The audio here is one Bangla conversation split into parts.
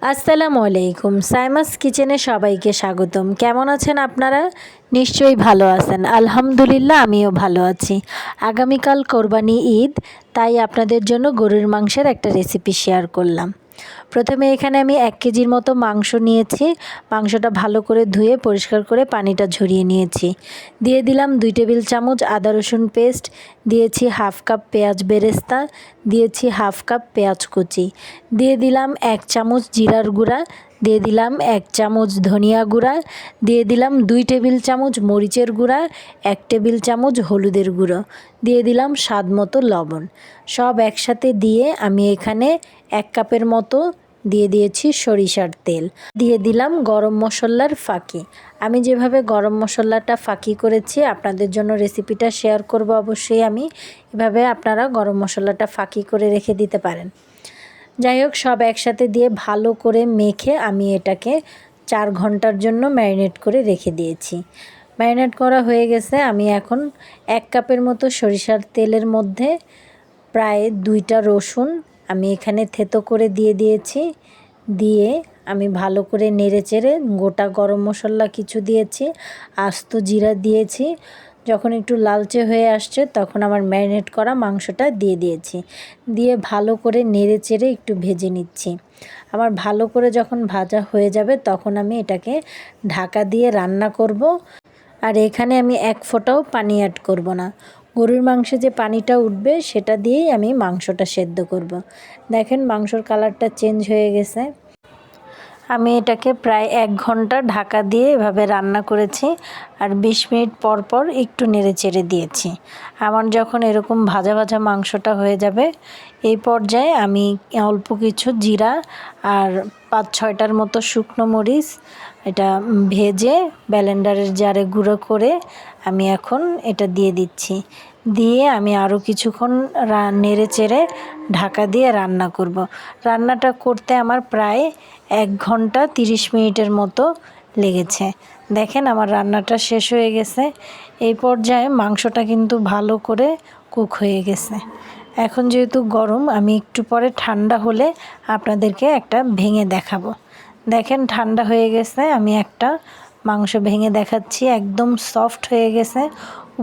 আসসালামু আলাইকুম। সাইমাস কিচেনে সবাইকে স্বাগতম। কেমন আছেন আপনারা? নিশ্চয়ই ভালো আছেন। আলহামদুলিল্লাহ আমিও ভালো আছি। আগামীকাল কোরবানি ঈদ, তাই আপনাদের জন্য গরুর মাংসের একটা রেসিপি শেয়ার করলাম। প্রথমে এখানে আমি 1 কেজির মতো মাংস নিয়েছি। মাংসটা ভালো করে ধুয়ে পরিষ্কার করে পানিটা ঝরিয়ে নিয়েছি। দিয়ে দিলাম 2 টেবিল চামচ আদা রসুন পেস্ট, দিয়েছি হাফ কাপ পেঁয়াজ বেরেস্তা, দিয়েছি হাফ কাপ পেঁয়াজ কুচি, দিয়ে দিলাম 1 চামচ জিরার গুঁড়া, দিয়ে দিলাম 1 চামচ ধনিয়া গুঁড়া, দিয়ে দিলাম 2 টেবিল চামচ মরিচের গুঁড়া, 1 টেবিল চামচ হলুদের গুঁড়ো, দিয়ে দিলাম স্বাদ মতো লবণ। সব একসাথে দিয়ে আমি এখানে 1 কাপের মতো দিয়ে দিয়েছি সরিষার তেল, দিয়ে দিলাম গরম মশলার ফাঁকি। আমি যেভাবে গরম মশলাটা ফাঁকি করেছি আপনাদের জন্য রেসিপিটা শেয়ার করব। অবশ্যই আমি এভাবে আপনারা গরম মশলাটা ফাঁকি করে রেখে দিতে পারেন। যাই হোক, সব একসাথে দিয়ে ভালো করে মেখে আমি এটাকে 4 ঘন্টার জন্য ম্যারিনেট করে রেখে দিয়েছি। ম্যারিনেট করা হয়ে গেছে। আমি এখন 1 কাপের মতো সরিষার তেলের মধ্যে প্রায় 2টা রসুন আমি এখানে থেতো করে দিয়ে দিয়েছি। দিয়ে আমি ভালো করে নেড়েচেড়ে গোটা গরম মশলা কিছু দিয়েছি, আস্ত জিরা দিয়েছি। যখন একটু লালচে হয়ে আসছে তখন আমার ম্যারিনেট করা মাংসটা দিয়ে দিয়েছি। দিয়ে ভালো করে নেড়েচেড়ে একটু ভেজে নিচ্ছি। আমার ভালো করে যখন ভাজা হয়ে যাবে তখন আমি এটাকে ঢাকা দিয়ে রান্না করব। আর এখানে আমি 1 ফোঁটাও পানি অ্যাড করব না। গরুর মাংসে যে পানিটা উঠবে সেটা দিয়েই আমি মাংসটা সেদ্ধ করব। দেখেন মাংসর কালারটা চেঞ্জ হয়ে গেছে। আমি এটাকে প্রায় 1 ঘন্টা ঢাকা দিয়ে এভাবে রান্না করেছি। আর 20 মিনিট পর পর একটু নেড়ে চেড়ে দিয়েছি। আমার যখন এরকম ভাজা ভাজা মাংসটা হয়ে যাবে, এই পর্যায়ে আমি অল্প কিছু জিরা আর 5-6টার মতো শুকনো মরিচ এটা ভেজে ব্লেন্ডারের জারে গুঁড়ো করে আমি এখন এটা দিয়ে দিচ্ছি। দিয়ে আমি আরও কিছুক্ষণ নেড়ে চেড়ে ঢাকা দিয়ে রান্না করব। রান্নাটা করতে আমার প্রায় 1 ঘন্টা 30 মিনিটের মতো লেগেছে। দেখেন আমার রান্নাটা শেষ হয়ে গেছে। এই পর্যায়ে মাংসটা কিন্তু ভালো করে কুক হয়ে গেছে। এখন যেহেতু গরম, আমি একটু পরে ঠান্ডা হলে আপনাদেরকে একটা ভেঙে দেখাবো। দেখেন ঠান্ডা হয়ে গেছে। আমি একটা মাংস ভেঙে দেখাচ্ছি। একদম সফট হয়ে গেছে।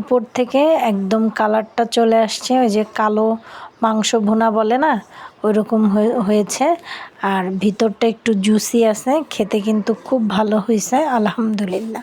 উপর থেকে একদম কালারটা চলে আসছে, ওই যে কালো মাংস ভুনা বলে না, ওইরকম হয়েছে। আর ভিতরটা একটু জুসি আছে। খেতে কিন্তু খুব ভালো হয়েছে, আলহামদুলিল্লাহ।